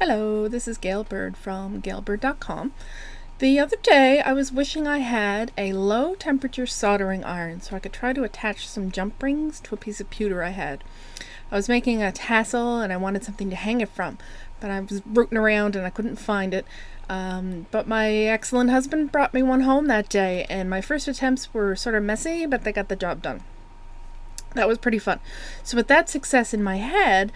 Hello, this is Gail Bird from gailbird.com. The other day I was wishing I had a low temperature soldering iron so I could try to attach some jump rings to a piece of pewter I had. I was making a tassel and I wanted something to hang it from, but I was rooting around and I couldn't find it. But my excellent husband brought me one home that day, and my first attempts were sort of messy, but they got the job done. That was pretty fun. So with that success in my head,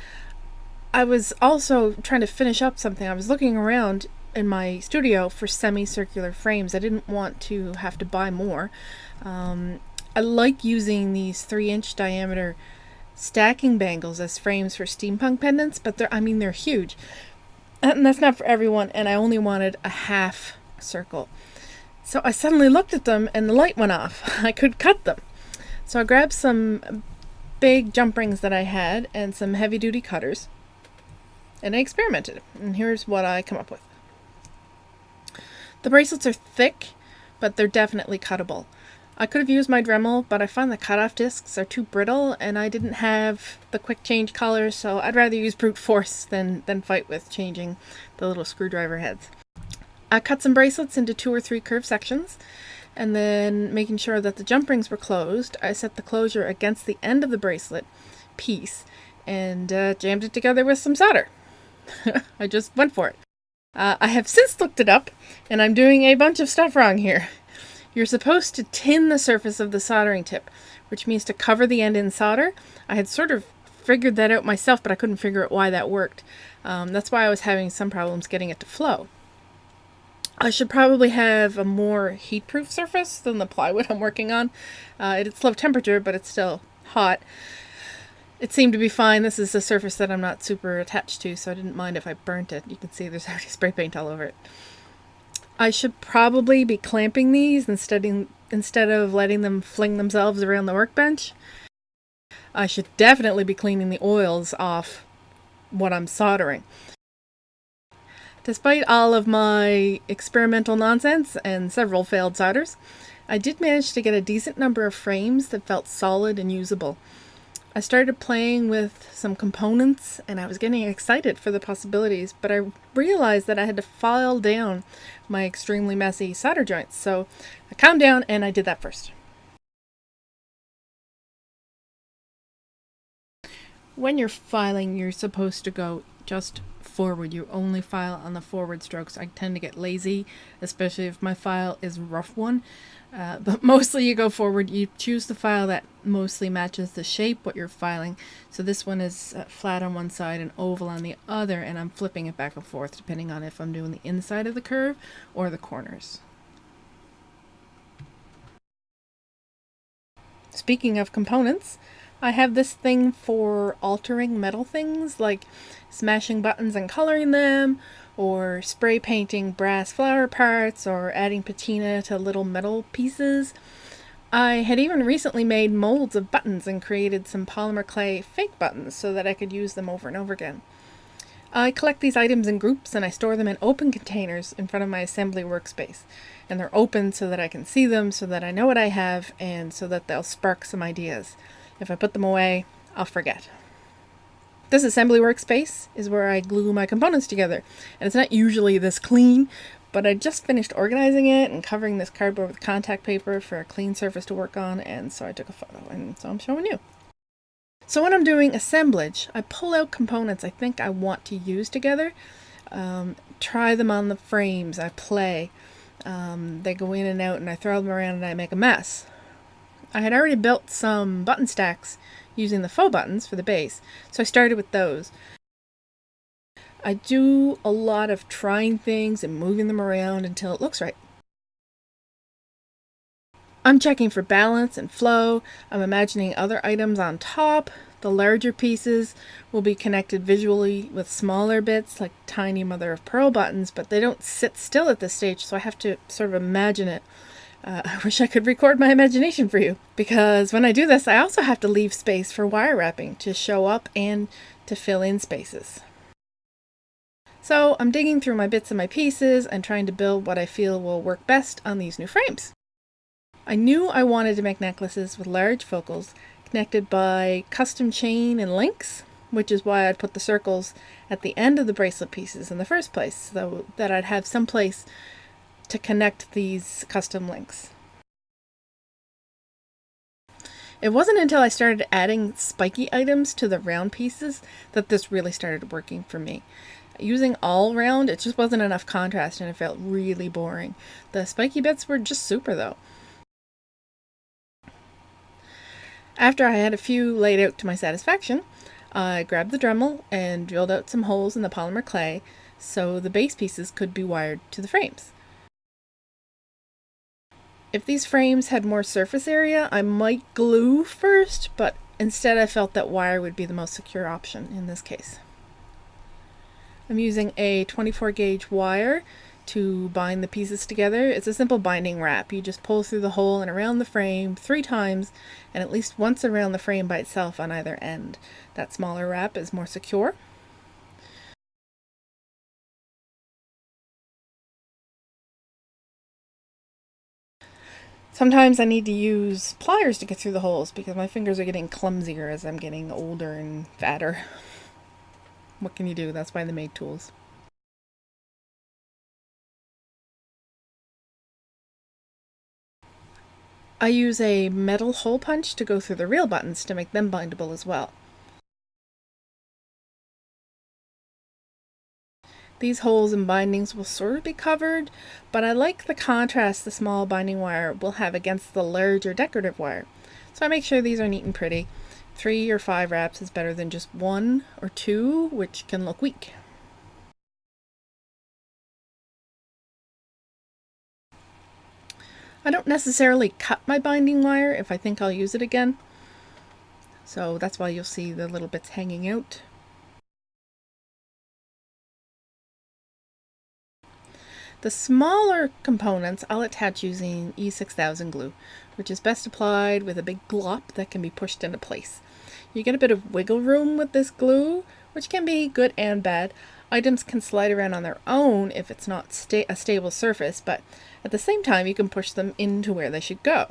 I was also trying to finish up something. I was looking around in my studio for semicircular frames. I didn't want to have to buy more. I like using these 3-inch diameter stacking bangles as frames for steampunk pendants, but they're huge. And that's not for everyone, and I only wanted a half circle. So I suddenly looked at them and the light went off. I could cut them. So I grabbed some big jump rings that I had and some heavy duty cutters. And I experimented, and here's what I come up with. The bracelets are thick, but they're definitely cuttable. I could have used my Dremel, but I find the cutoff discs are too brittle, and I didn't have the quick change colors, so I'd rather use brute force than fight with changing the little screwdriver heads. I cut some bracelets into 2 or 3 curved sections, and then making sure that the jump rings were closed, I set the closure against the end of the bracelet piece and jammed it together with some solder. I just went for it. I have since looked it up, and I'm doing a bunch of stuff wrong here. You're supposed to tin the surface of the soldering tip, which means to cover the end in solder. I had sort of figured that out myself, but I couldn't figure out why that worked. That's why I was having some problems getting it to flow. I should probably have a more heat-proof surface than the plywood I'm working on. It's low temperature, but it's still hot. It seemed to be fine. This is a surface that I'm not super attached to, so I didn't mind if I burnt it. You can see there's already spray paint all over it. I should probably be clamping these instead of letting them fling themselves around the workbench. I should definitely be cleaning the oils off what I'm soldering. Despite all of my experimental nonsense and several failed solders, I did manage to get a decent number of frames that felt solid and usable. I started playing with some components and I was getting excited for the possibilities, but I realized that I had to file down my extremely messy solder joints, so I calmed down and I did that first. When you're filing, you're supposed to go just forward. You only file on the forward strokes. I tend to get lazy, especially if my file is a rough one. But mostly you go forward. You choose the file that mostly matches the shape what you're filing. So this one is flat on one side and oval on the other, and I'm flipping it back and forth depending on if I'm doing the inside of the curve or the corners. Speaking of components, I have this thing for altering metal things, like smashing buttons and coloring them, or spray painting brass flower parts, or adding patina to little metal pieces. I had even recently made molds of buttons and created some polymer clay fake buttons so that I could use them over and over again. I collect these items in groups and I store them in open containers in front of my assembly workspace. And they're open so that I can see them, so that I know what I have, and so that they'll spark some ideas. If I put them away, I'll forget. This assembly workspace is where I glue my components together, and it's not usually this clean, but I just finished organizing it and covering this cardboard with contact paper for a clean surface to work on, and so I took a photo, and so I'm showing you. So when I'm doing assemblage, I pull out components I think I want to use together, try them on the frames, I play. They go in and out and I throw them around and I make a mess. I had already built some button stacks using the faux buttons for the base, so I started with those. I do a lot of trying things and moving them around until it looks right. I'm checking for balance and flow. I'm imagining other items on top. The larger pieces will be connected visually with smaller bits like tiny mother of pearl buttons, but they don't sit still at this stage, so I have to sort of imagine it. I wish I could record my imagination for you, because when I do this, I also have to leave space for wire wrapping to show up and to fill in spaces. So I'm digging through my bits and my pieces and trying to build what I feel will work best on these new frames. I knew I wanted to make necklaces with large focals connected by custom chain and links. which is why I'd put the circles at the end of the bracelet pieces in the first place, so that I'd have some place to connect these custom links. It wasn't until I started adding spiky items to the round pieces that this really started working for me. Using all round, it just wasn't enough contrast and it felt really boring. The spiky bits were just super though. After I had a few laid out to my satisfaction, I grabbed the Dremel and drilled out some holes in the polymer clay so the base pieces could be wired to the frames. If these frames had more surface area, I might glue first, but instead I felt that wire would be the most secure option in this case. I'm using a 24 gauge wire to bind the pieces together. It's a simple binding wrap. You just pull through the hole and around the frame 3 times and at least once around the frame by itself on either end. That smaller wrap is more secure. Sometimes I need to use pliers to get through the holes because my fingers are getting clumsier as I'm getting older and fatter. What can you do? That's why they made tools. I use a metal hole punch to go through the real buttons to make them bindable as well. These holes and bindings will sort of be covered, but I like the contrast the small binding wire will have against the larger decorative wire. So I make sure these are neat and pretty. 3 or 5 wraps is better than just 1 or 2, which can look weak. I don't necessarily cut my binding wire if I think I'll use it again. So that's why you'll see the little bits hanging out. The smaller components I'll attach using E6000 glue, which is best applied with a big glop that can be pushed into place. You get a bit of wiggle room with this glue, which can be good and bad. Items can slide around on their own if it's not a stable surface, but at the same time you can push them into where they should go.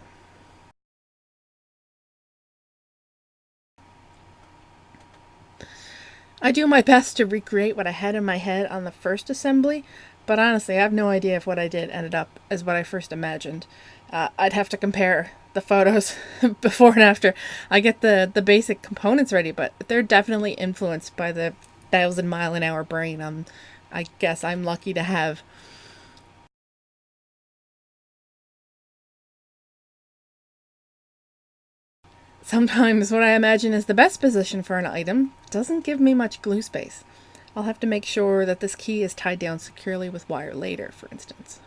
I do my best to recreate what I had in my head on the first assembly, but honestly I have no idea if what I did ended up as what I first imagined. I'd have to compare the photos before and after. I get the basic components ready, but they're definitely influenced by the 1,000-mile-an-hour brain I guess I'm lucky to have. Sometimes what I imagine is the best position for an item doesn't give me much glue space. I'll have to make sure that this key is tied down securely with wire later, for instance.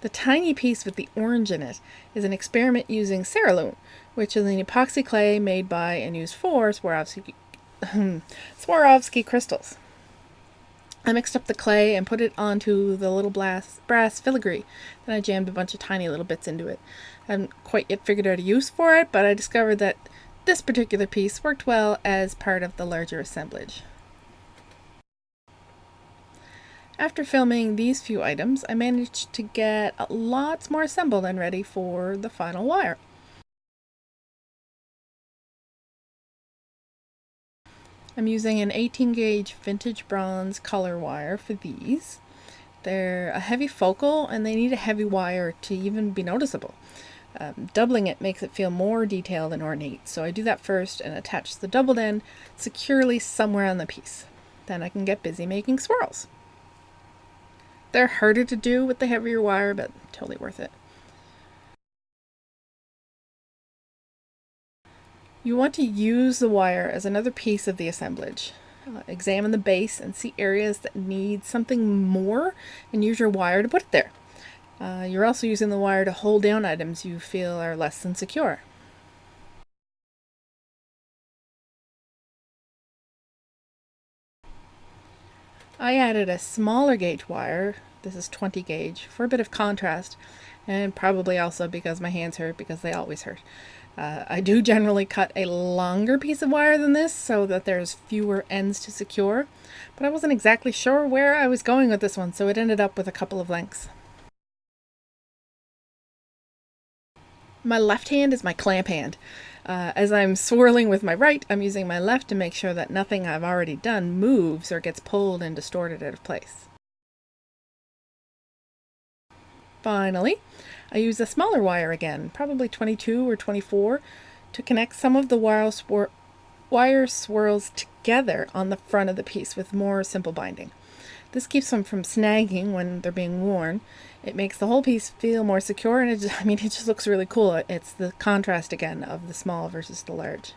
The tiny piece with the orange in it is an experiment using Cerulean, which is an epoxy clay made by and used for Swarovski crystals. I mixed up the clay and put it onto the little brass filigree. Then I jammed a bunch of tiny little bits into it. I haven't quite yet figured out a use for it, but I discovered that this particular piece worked well as part of the larger assemblage. After filming these few items, I managed to get lots more assembled and ready for the final wire. I'm using an 18 gauge vintage bronze color wire for these. They're a heavy focal and they need a heavy wire to even be noticeable. Doubling it makes it feel more detailed and ornate, so I do that first and attach the doubled end securely somewhere on the piece. Then I can get busy making swirls. They're harder to do with the heavier wire, but totally worth it. You want to use the wire as another piece of the assemblage. Examine the base and see areas that need something more and use your wire to put it there. You're also using the wire to hold down items you feel are less than secure. I added a smaller gauge wire, this is 20 gauge, for a bit of contrast, and probably also because my hands hurt, because they always hurt. I do generally cut a longer piece of wire than this so that there's fewer ends to secure, but I wasn't exactly sure where I was going with this one, so it ended up with a couple of lengths. My left hand is my clamp hand. As I'm swirling with my right, I'm using my left to make sure that nothing I've already done moves or gets pulled and distorted out of place. Finally, I use a smaller wire again, probably 22 or 24, to connect some of the wire swirls together on the front of the piece with more simple binding. This keeps them from snagging when they're being worn. It makes the whole piece feel more secure, and it just looks really cool. It's the contrast again of the small versus the large.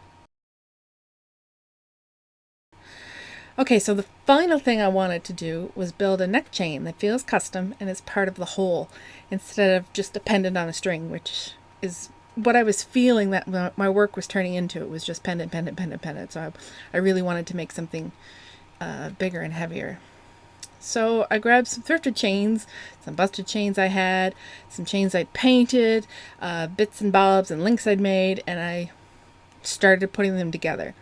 Okay, so the final thing I wanted to do was build a neck chain that feels custom and is part of the whole, instead of just dependent on a string, which is what I was feeling that my work was turning into. It was just pendant, pendant, pendant, pendant. So I really wanted to make something bigger and heavier. So I grabbed some thrifted chains, some busted chains I had, some chains I'd painted, bits and bobs and links I'd made, and I started putting them together.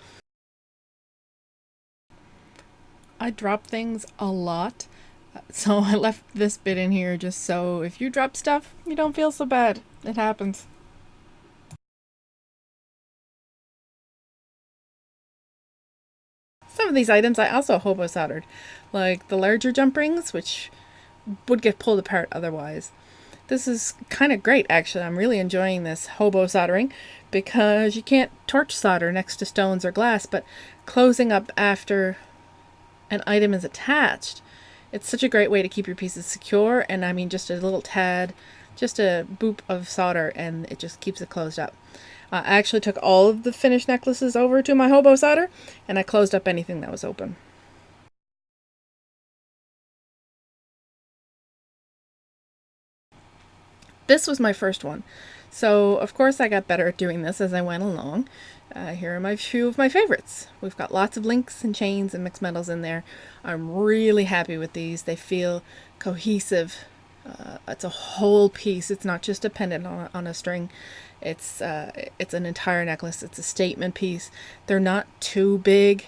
I drop things a lot, so I left this bit in here just so if you drop stuff, you don't feel so bad. It happens. Some of these items I also hobo soldered, like the larger jump rings, which would get pulled apart otherwise. This is kind of great, actually. I'm really enjoying this hobo soldering because you can't torch solder next to stones or glass, but closing up after an item is attached, it's such a great way to keep your pieces secure. And I mean, just a little tad, just a boop of solder, and it just keeps it closed up. I actually took all of the finished necklaces over to my hobo solder, and I closed up anything that was open. This was my first one, so of course I got better at doing this as I went along. Here are my few of my favorites. We've got lots of links and chains and mixed metals in there. I'm really happy with these. They feel cohesive. It's a whole piece. It's not just a pendant on a string. It's an entire necklace. It's a statement piece. They're not too big.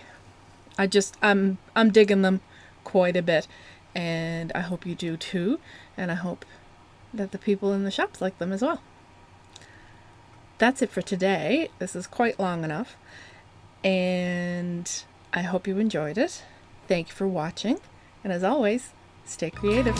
I'm digging them quite a bit, and I hope you do too. And I hope that the people in the shops like them as well. That's it for today. This is quite long enough, and I hope you enjoyed it. Thank you for watching, and as always, stay creative.